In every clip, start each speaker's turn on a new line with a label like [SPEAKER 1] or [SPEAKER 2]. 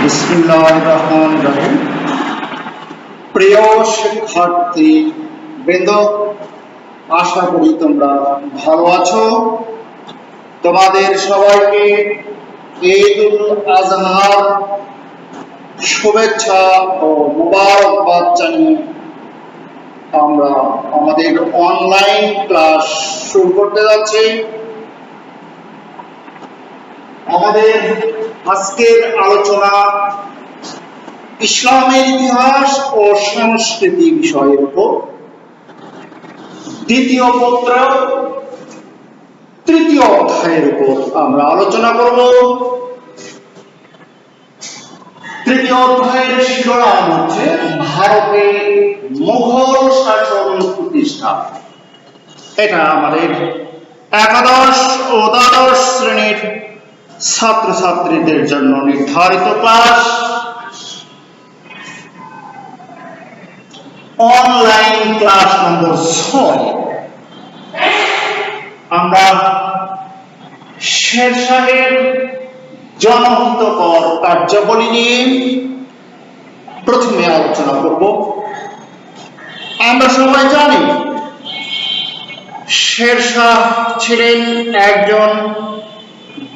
[SPEAKER 1] বিসমিল্লাহির রহমানির রহিম। প্রিয় শিক্ষার্থী বৃন্দ, আশা করি তোমরা ভালো আছো। তোমাদের সবাইকে ঈদুল আজহার শুভেচ্ছা ও মুবারকবাদ জানিয়ে আমরা আমাদের অনলাইন ক্লাস শুরু করতে যাচ্ছি। আমাদের আজকের আলোচনা ইসলামের ইতিহাস ও সংস্কৃতি বিষয়ের উপর। দ্বিতীয় পত্র তৃতীয় অধ্যায়ের উপর আমরা আলোচনা করব। তৃতীয় অধ্যায়ের শিরোনাম হচ্ছে ভারতে মুঘল শাসন প্রতিষ্ঠা। এটা আমাদের একাদশ ও দ্বাদশ শ্রেণীর ছাত্রছাত্রীদের জন্য নির্ধারিত ক্লাস। অনলাইন ক্লাস নম্বর 6। আমরা শেরশাহের জনহিতকর কার্যাবলী নিয়ে প্রথমে আলোচনা করব। আমরা সবাই জানি শেরশাহ ছিলেন একজন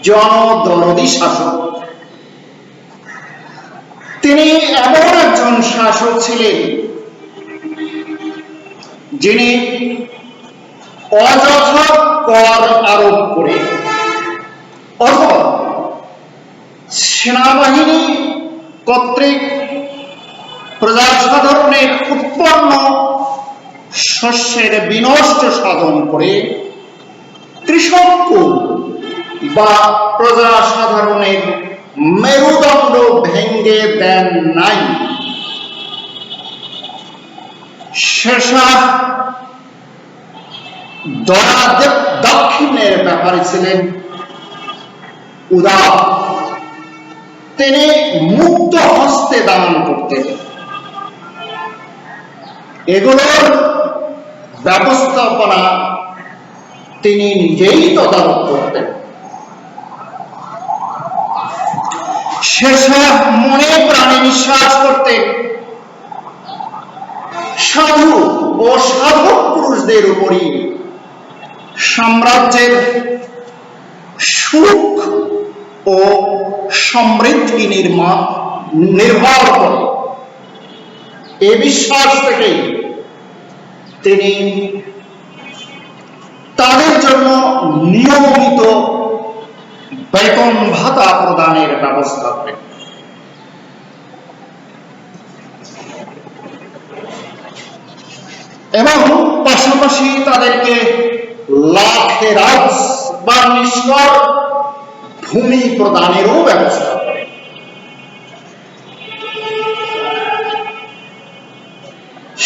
[SPEAKER 1] জনদরদী শাসক। তিনি এমন একজন শাসক ছিলেন যিনি অযথা কর আরোপ করে অথবা সেনাবাহিনী কর্তৃক প্রজাসাধারণের উৎপন্ন শস্যের বিনষ্ট সাধন করে কৃষককুল বা প্রজাসাধারণের মেরুদণ্ড ভেঙ্গে দেন নাই। শেরশাহ দক্ষিণের ব্যাপারে ছিলেন উদার। তিনি মুক্ত হস্তে দান করতেন। এগুলোর ব্যবস্থাপনা তিনি নিজেই তদারক করতেন। শেরশাহ মনে প্রাণে বিশ্বাস করতেন সাধু ও সাধক পুরুষদের উপরই সাম্রাজ্যের সুখ ও সমৃদ্ধি নির্ভর করে। এ বিশ্বাস থেকে তিনি তাদের জন্য নিয়মিত বেতন ভাতা প্রদানের ব্যবস্থা করেন। এবং পাশাপাশি তাদেরকে লাখেরাজ বা নিষ্কর ভূমি প্রদানেরও ব্যবস্থা করেন।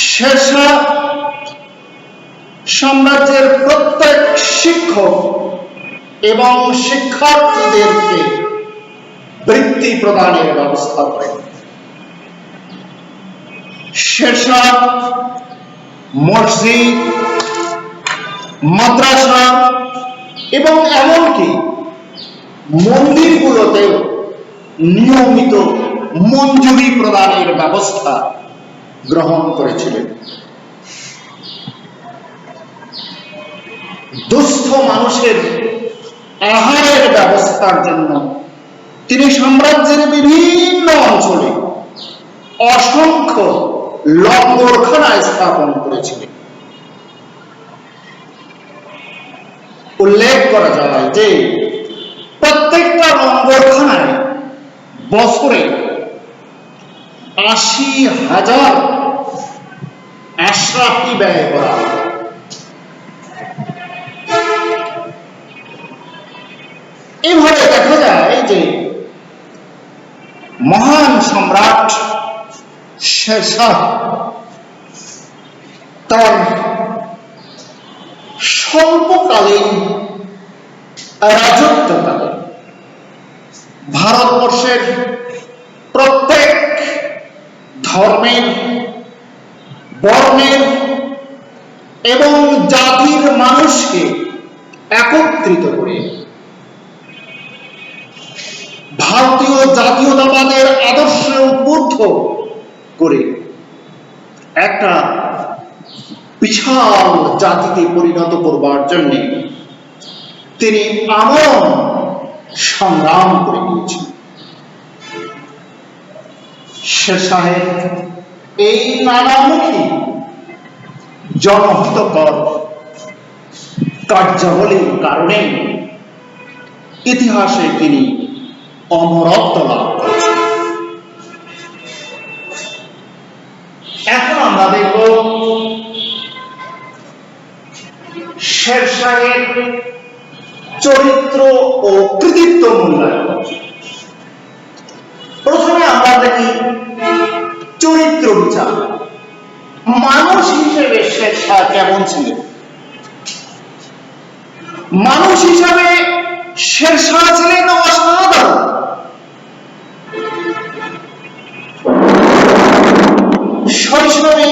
[SPEAKER 1] শেরশাহ সাম্রাজ্যের প্রত্যেক শিক্ষক এবং শিক্ষার্থীদেরকে বৃত্তি প্রদানের ব্যবস্থা করেন। শেরশাহ মসজিদ, মাদ্রাসা এবং এমনকি মন্দিরগুলোতেও নিয়মিত মঞ্জুরি প্রদানের ব্যবস্থা গ্রহণ করেছিলেন। দুস্থ মানুষের আহারের ব্যবস্থার জন্য তিনি সাম্রাজ্যের বিভিন্ন অঞ্চলে অসংখ্য লঙ্গরখানা স্থাপন করেছিলেন। উল্লেখ করা যায় যে প্রত্যেকটা লঙ্গরখানায় বছরে ৮০,০০০ আশরাফি ব্যয় করা হয়। এভাবে দেখা যায় যে মহান সম্রাট শেরশাহ তার স্বল্পকালীন রাজত্বকালে ভারতবর্ষের প্রত্যেক ধর্মের, বর্ণের এবং জাতির মানুষকে একত্রিত করে ভারতীয় জাতীয়তাবাদের আদর্শ করে একটা বিশাল জাতিতে পরিণত করবার জন্য তিনি আমরণ সংগ্রাম করে গিয়েছেন। শের সাহেব এই নানামুখী জনহিতকর কার্যাবলীর কারণে ইতিহাসে তিনি অমরত্ব লাভ করেছেন। এখন আমরা দেখব শের শাহের চরিত্র ও কৃতিত্ব মূল্যায়ন। প্রথমে আমরা দেখি চরিত্র বিচার। মানুষ হিসেবে শের শাহ কেমন ছিলেন? মানুষ হিসাবে শের শাহ ছিলেন অসাধারণ। শৈশবে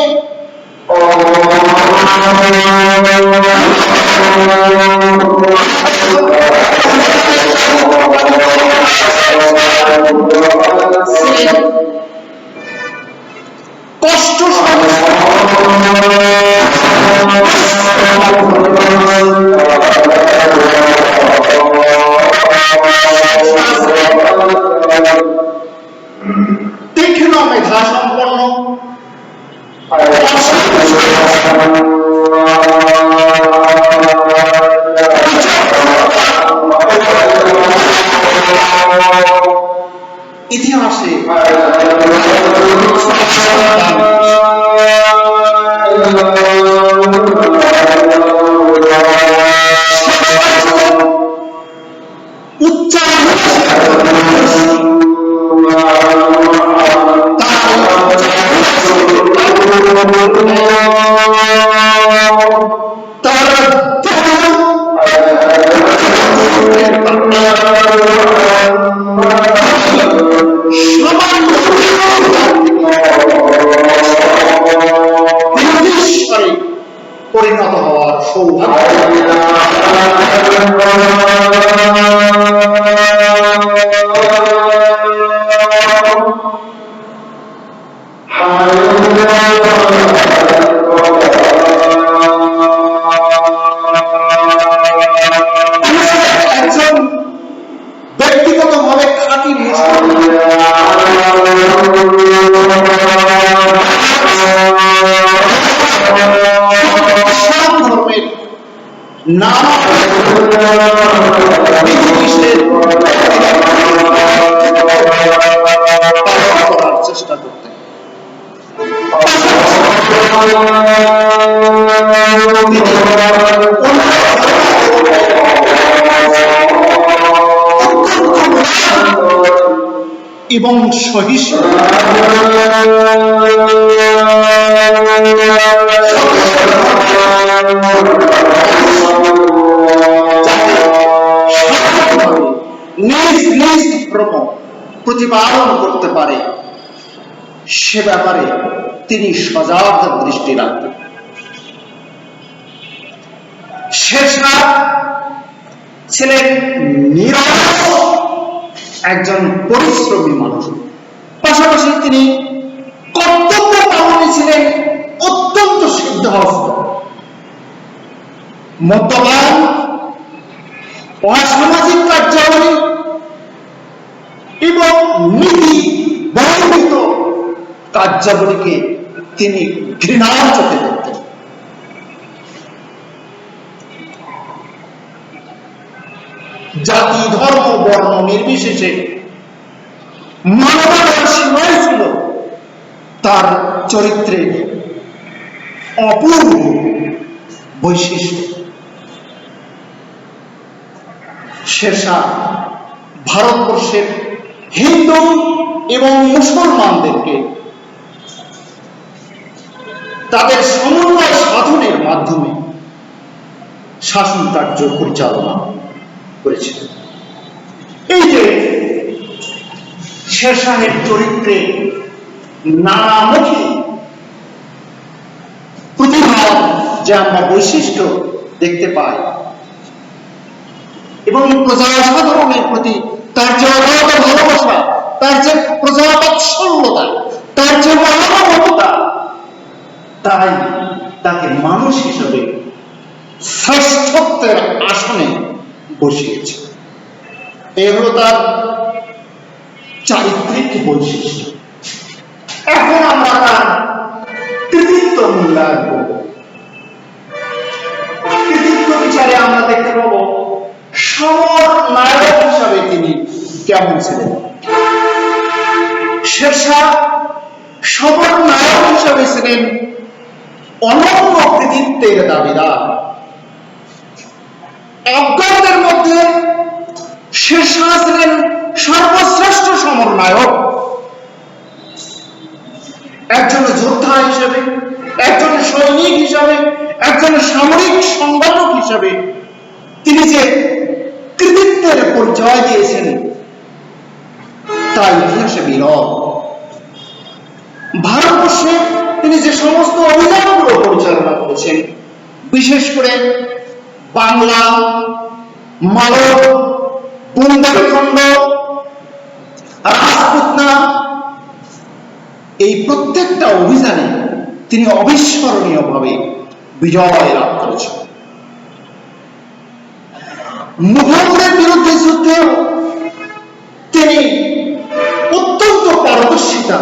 [SPEAKER 1] কষ্ট তীক্ষ্ণ মেধা সম্পন্ন, ইতিহাসে পরিণত হওয়ার সৌভাগ্য। একজন ব্যক্তিগতভাবে খাঁটি ধর্মের নাম করার চেষ্টা করতেন। এবং সহিষ্ণু নিজ নিজ ধর্ম প্রতিপালন করতে পারে সে ব্যাপারে তিনি সজাগ দৃষ্টি রাখতেন। শের শাহ ছিলেন নিরলস একজন পরিশ্রমী মানুষ, পাশাপাশি তিনি কর্তব্য পালনে ছিলেন অত্যন্ত সিদ্ধহস্ত। মদ্যপান, অসামাজিক কার্যাবলী এবং নীতি বহির্ভূত কার্যাবলীকে তিনি ঘৃণার চোখে দেখতেন। জাতি, ধর্ম, বর্ণ নির্বিশেষে মানবতার সীমায় ছিল তার চরিত্রের অপূর্ব বৈশিষ্ট্য। শের শাহ ভারতবর্ষের হিন্দু এবং মুসলমানদেরকে তাদের সমন্বয় সাধনের মাধ্যমে শাসন কার্য পরিচালনা করেছিলেন। এই যে শের শাহের চরিত্রে নানামুখী প্রতিভা যে আমরা বৈশিষ্ট্য দেখতে পাই এবং প্রজাসাধারণের প্রতি তার যে অগাধ ভালোবাসা, তার যে প্রজাবাৎসল্যতা, তার যে মহানবতা, তাই তাকে মানুষ হিসেবে শ্রেষ্ঠত্বের আসনে বসিয়েছে। এ হলো তার চারিত্রিক বৈশিষ্ট্য। এখন আমরা তার কৃতিত্ব মূল্যায়ন করব। কৃতিত্ব বিচারে আমরা দেখতে পাবো সমর নায়ক হিসাবে তিনি কেমন ছিলেন। শেরশাহ সমর নায়ক হিসাবে ছিলেন অনন্য কৃতিত্বের দাবিদার। আফগানদের মধ্যে শেরশাহ ছিলেন সর্বশ্রেষ্ঠ সমরনায়ক। একজন যোদ্ধা হিসেবে, একজন সৈনিক হিসাবে, একজন সামরিক সংগঠক হিসাবে তিনি যে কৃতিত্বের পরিচয় দিয়েছেন তা ইতিহাসে বিরল। ভারতবর্ষে তিনি যে সমস্ত অভিযানগুলো পরিচালনা করেছেন, বিশেষ করে বাংলা, মালব, বুন্দেলখণ্ড, রাজপুতনা, এই প্রত্যেকটা অভিযানে তিনি অবিস্মরণীয়ভাবে বিজয় লাভ করেছেন। মুঘলদের বিরুদ্ধে যুদ্ধে তিনি অত্যন্ত পারদর্শিতা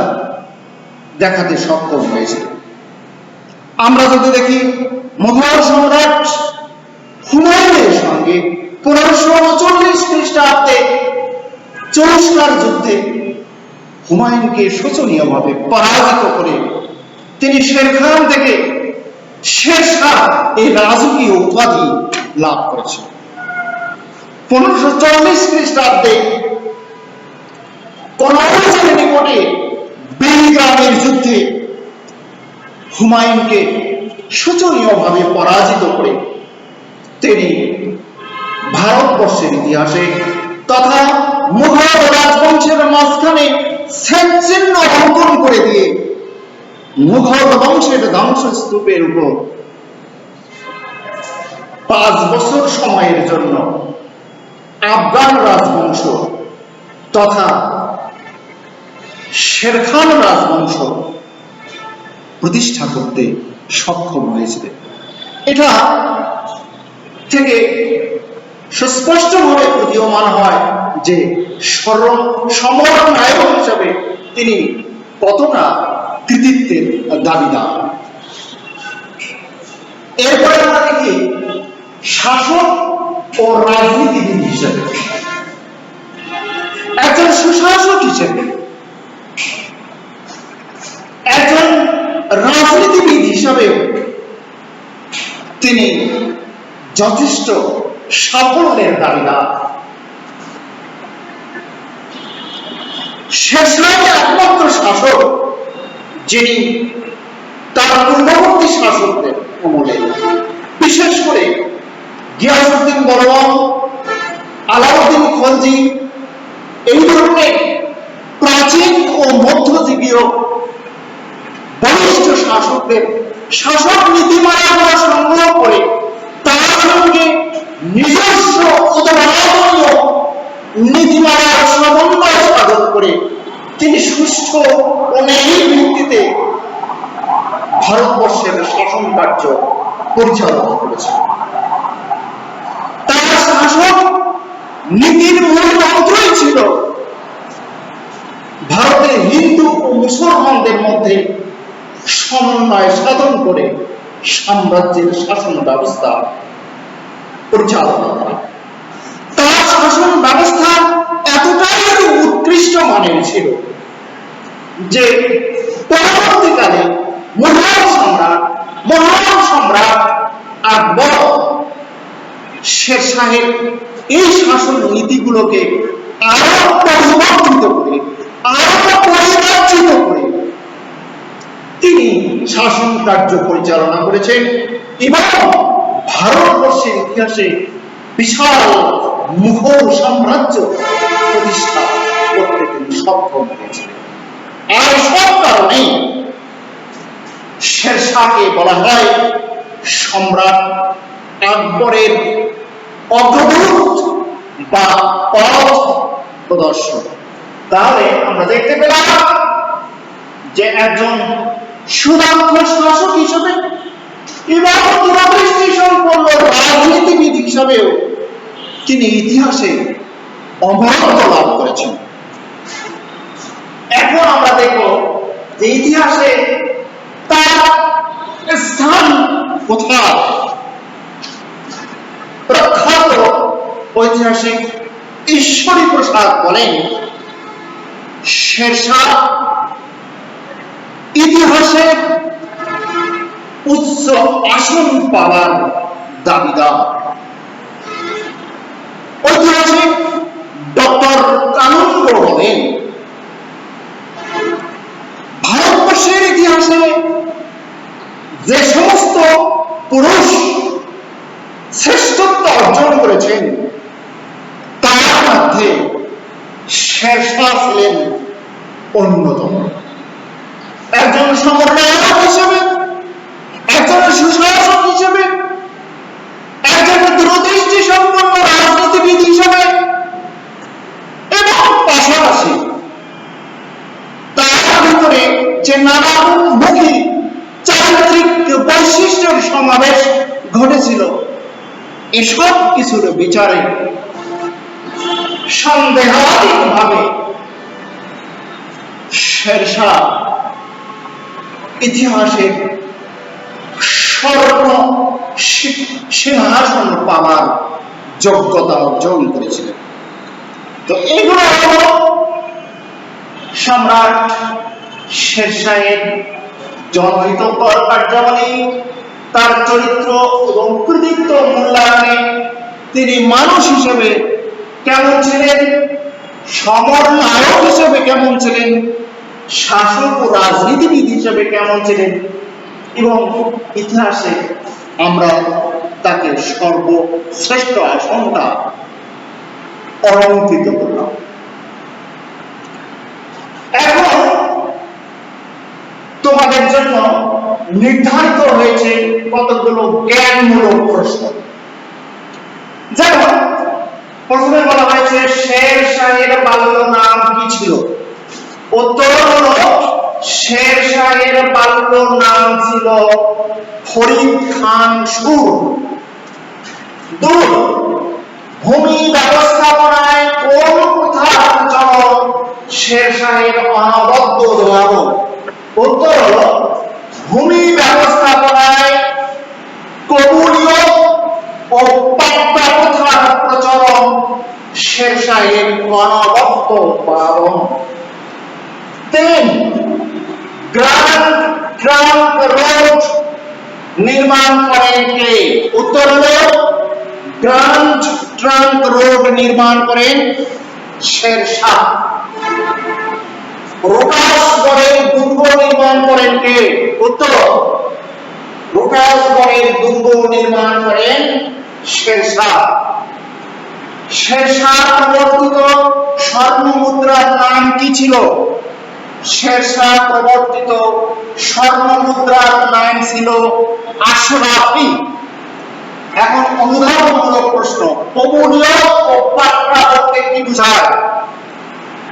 [SPEAKER 1] দেখাতে সক্ষম হয়েছিল। আমরা যদি দেখি মুঘল সম্রাট হুমায়ুনের সঙ্গে 1539 খ্রিস্টাব্দে চৌস্কার যুদ্ধে হুমায়ুনকে শোচনীয়ভাবে পরাজিত করে তিনি শের খান থেকে শেরশাহ এই রাজকীয় উপাধি লাভ করেছেন। 1540 খ্রিস্টাব্দে কনৌজের নিকটে বেলগ্রামের যুদ্ধে হুমায়ুনকে শোচনীয়ভাবে পরাজিত করে তিনি ভারতবর্ষের ইতিহাসে তথা মুঘল রাজবংশের মাঝখানে চিহ্ন অঙ্কন করে দিয়ে মুঘল বংশের ধ্বংসস্তূপের উপর 5 বছর সময়ের জন্য আফগান রাজবংশ তথা শের খান রাজবংশ প্রতিষ্ঠা করতে সক্ষম হয়েছিলেন। এটা থেকে সুস্পষ্টভাবে প্রতীয়মান হয় যে সমর নায়ক হিসাবে তিনি কতটা কৃতিত্বের দাবিদার। এরপরে আমরা দেখি শাসক ও রাজনীতিবিদ হিসেবে, একজন সুশাসক হিসেবে, একজন রাজনীতিবিদ হিসাবেও তিনি যথেষ্ট সাফল্যের দাবিদার। শেরশাহ একমাত্র শাসক যিনি তার পূর্ববর্তী শাসকদের আমলে, বিশেষ করে গিয়াসউদ্দিন বলবন, আলাউদ্দিন খলজি, এই ধরনের প্রাচীন ও মধ্যযুগীয় বলিষ্ঠ শাসকদের শাসক নীতিমালা সংগ্রহ করে তার সঙ্গে নিজস্ব উদাহরণীয় নীতিমালার সমন্বয় সাধন করে তিনি সুষ্ঠু ও ন্যায়ী ভিত্তিতে ভারতবর্ষের শাসন কার্য পরিচালনা করেছেন। তার শাসক নীতির মূল মন্ত্রই ছিল ভারতের হিন্দু ও মুসলমানদের মধ্যে সমন্বয় সাধন করে সাম্রাজ্যের শাসন ব্যবস্থা পরিচালনা করা। তার শাসন ব্যবস্থা এতটাই উৎকৃষ্ট মানের ছিল যে পরবর্তীকালে মহান সম্রাট আকবর শেরশাহের এই শাসন নীতিগুলোকে আরো পরিবর্তিত করে, আরো পরিমার্জিত করে তিনি শাসন কার্য পরিচালনা করেছেন এবং ভারতবর্ষের ইতিহাসে বিশাল মুঘল সাম্রাজ্য প্রতিষ্ঠা করতে তিনি সক্ষম হয়েছিলেন। আর সব কারণেই শেরশাহকে বলা হয় সম্রাট আকবরের অগ্রদূত বা পথ প্রদর্শক। তাহলে আমরা দেখতে পেলাম যে একজন সুদক্ষ শাসক হিসেবে এবং দূরদৃষ্টি সম্পন্ন রাজনীতিবিদ হিসাবেও তিনি ইতিহাসে অমরত্ব লাভ করেছেন। এখন আমরা দেখব যে ইতিহাসে তার স্থান কোথায়। প্রখ্যাত ঐতিহাসিক ঈশ্বরী প্রসাদ বলেন, শেরশাহ ইতিহাসে উচ্চ আসন পাওয়ার দাবিদার। ঐতিহাসিক ডক্টর কানুনগো বলেন, ভারতবর্ষের ইতিহাসে যে সমস্ত পুরুষ শ্রেষ্ঠত্ব অর্জন করেছেন তার মধ্যে শেরশাহ ছিলেন অন্যতম। একজন সম্রাট হিসেবে, একজন সুশাসক হিসেবে, একজন দূরদৃষ্টি সম্পন্ন রাজনীতিবিদ হিসেবে এবং পাশাপাশি তার ভিতরে যে নানামুখী চারিত্রিক বৈশিষ্ট্যের সমাবেশ ঘটেছিল, এসব কিছুর বিচারে সন্দেহাতীতভাবে শেরশাহ ইতিহাসের স্বর্ণ সিংহাসন পাওয়ার যোগ্যতা অর্জন করেছিলেন। তো এগুলো হল সম্রাট শেরশাহের জনহিতকর কার্যাবলী, তার চরিত্র এবং কৃতিত্ব মূল্যায়নে তিনি মানুষ হিসেবে কেমন ছিলেন, সমরনায়ক হিসেবে কেমন ছিলেন, শাসক ও রাজনীতিবিদ হিসেবে কেমন ছিলেন, এবং ইতিহাসে আমরা তাকে সর্বশ্রেষ্ঠ আসনটা অলঙ্কৃত করলাম। এখন তোমাদের জন্য নির্ধারিত হয়েছে কতগুলো জ্ঞানমূলক প্রশ্ন। যেমন প্রথমে বলা হয়েছে শেরশাহের বাল্য নাম কি ছিল? উত্তর হলো শেরশাহের বাল্য নাম ছিল ফরিদ খান সুর। 2, ভূমি ব্যবস্থাপনায় কোন প্রথার প্রচলন শেরশাহের অনবদ্য উদ্ভাবন? উত্তর হলো ভূমি ব্যবস্থাপনায় কবুলীয় ও পাট্টা প্রথার প্রচলন শেরশাহের অনবদ্য উদ্ভাবন। 3, গ্র্যান্ড ট্রাঙ্ক রোড নির্মাণ করেন কে? উত্তর হলো গ্র্যান্ড ট্রাঙ্ক রোড নির্মাণ করেন শেরশাহ। রোটাসগড়ের দুর্গ নির্মাণ করেন কে? উত্তর রোটাসগড়ের দুর্গ নির্মাণ করেন শেরশাহ। শেরশাহ প্রবর্তিত স্বর্ণ মুদ্রার নাম কি ছিল? শেরশাহ প্রবর্তিত স্বর্ণ মুদ্রার নাম ছিল আশরাফি। এখন অনুধাবনমূলক প্রশ্ন, কবুলীয় ও পাট্টা বলতে কি বোঝায়?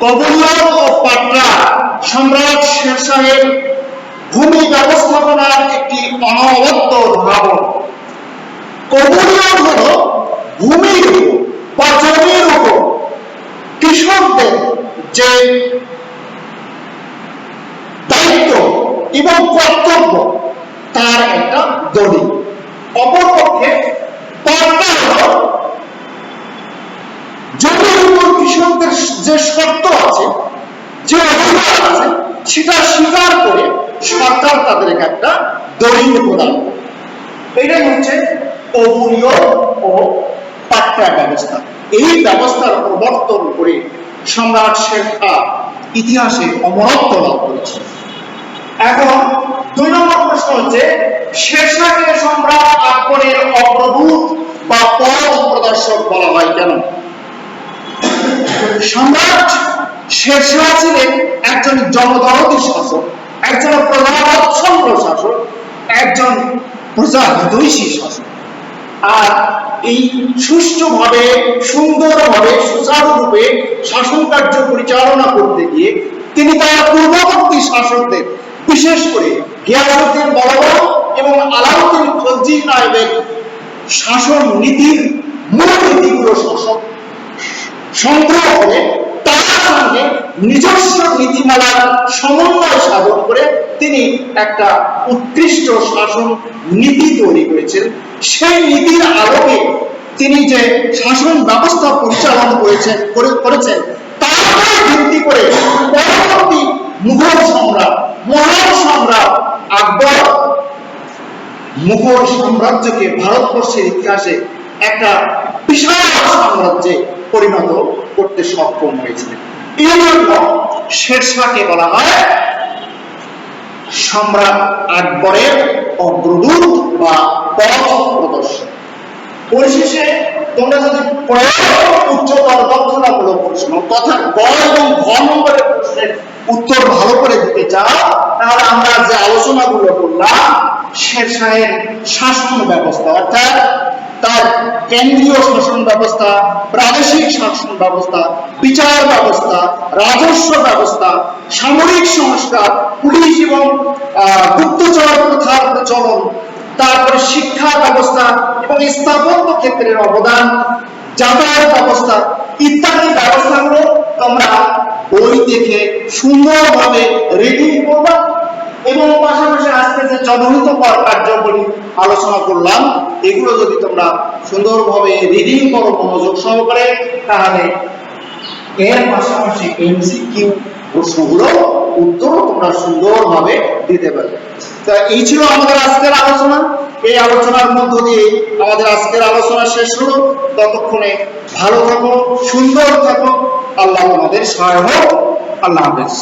[SPEAKER 1] কবুলীয় ও পাট্টা সম্রাট শেরশাহের ভূমি ব্যবস্থাপনার একটি অনবদ্য উদ্ভাবন। কবুলীয় হল ভূমির উপর বা জমির উপর কৃষকদের যে দায়িত্ব এবং কর্তব্য তার একটা দলিল। অপরপক্ষে পাট্টা হল জমির উপর কৃষকদের যে শর্ত আছে, যে অধিকার আছে, সেটা স্বীকার করে সরকার তাদেরকে একটা দলিল প্রদান করে। এটাই হচ্ছে কবুলীয় ও পাট্টা ব্যবস্থা। এই ব্যবস্থার প্রবর্তন করে সম্রাট শেরশাহ ইতিহাসে অমরত্ব লাভ করেছে। এখন 2 নম্বর প্রশ্ন হচ্ছে শেরশাহকে সম্রাট আকবরের অগ্রদূত বা পথ প্রদর্শক বলা হয় কেন? সম্রাট শেরশাহ ছিলেন একজন জনদরদী শাসক, একজন প্রজাবৎসল শাসক, একজন প্রজাহিতৈষী শাসক। আর এই সুষ্ঠুভাবে, সুন্দরভাবে, সুচারুরূপে শাসন কার্য পরিচালনা করতে গিয়ে তিনি তার পূর্ববর্তী শাসকদের, বিশেষ করে গিয়াসউদ্দিন বলবন এবং আলাউদ্দিন খলজি নায়েবের শাসন নীতির মূল নীতিগুলো সংগ্রহ করে তার সঙ্গে নিজস্ব নীতিমালার সমন্বয় সাধন করে তিনি একটা উৎকৃষ্ট শাসন নীতি তৈরি করেছেন। সেই নীতির আলোকে তিনি যে শাসন ব্যবস্থা পরিচালনা করেছেন তার উপর ভিত্তি করে পরবর্তী মুঘল সম্রাট, মহান সম্রাট আকবর মুঘল সাম্রাজ্যকে ভারতবর্ষের ইতিহাসে একটা বিশাল সাম্রাজ্যে পরিণত করতে সক্ষম হয়েছিলেন। এই জন্য শেরশাহকে বলা হয় সম্রাট আকবরের অগ্রদূত বা পথ প্রদর্শক। পরিশেষে তোমরা যদি উচ্চতর দক্ষতামূলক প্রশ্ন তথা গ এবং ঘ নম্বরের প্রশ্নের উত্তর ভালো করে দিতে চাও, তাহলে আমরা যে আলোচনাগুলো করলাম শেরশাহের শাসন ব্যবস্থা অর্থাৎ তার কেন্দ্রীয় শাসন ব্যবস্থা, প্রাদেশিক শাসন ব্যবস্থা, বিচার ব্যবস্থা, রাজস্ব ব্যবস্থা, সামরিক সংস্কার, পুলিশ এবং গুপ্তচর প্রথার প্রচলন, তারপরে শিক্ষা ব্যবস্থা এবং স্থাপত্য ক্ষেত্রের অবদান, যাতায়াত ব্যবস্থা ইত্যাদি ব্যবস্থাগুলো তোমরা বই দেখে সুন্দরভাবে রিডিং করবা এবং পাশাপাশি আজকে যে জনহিত কার্যকরী আলোচনা করলাম এগুলো যদি তোমরা সুন্দরভাবে রিডিং করো মনোযোগ সহকারে, তাহলে এর পাশাপাশি এমসিকিউ প্রশ্নগুলো উত্তরও তোমরা সুন্দরভাবে দিতে পারবে। তো এই ছিল আমাদের আজকের আলোচনা। এই আলোচনার মধ্য দিয়ে আমাদের আজকের আলোচনা শেষ হলো। ততক্ষণে ভালো থাকো, সুন্দর থাকো, আল্লাহ তোমাদের সহায় হোক। আল্লাহ হাফেজ।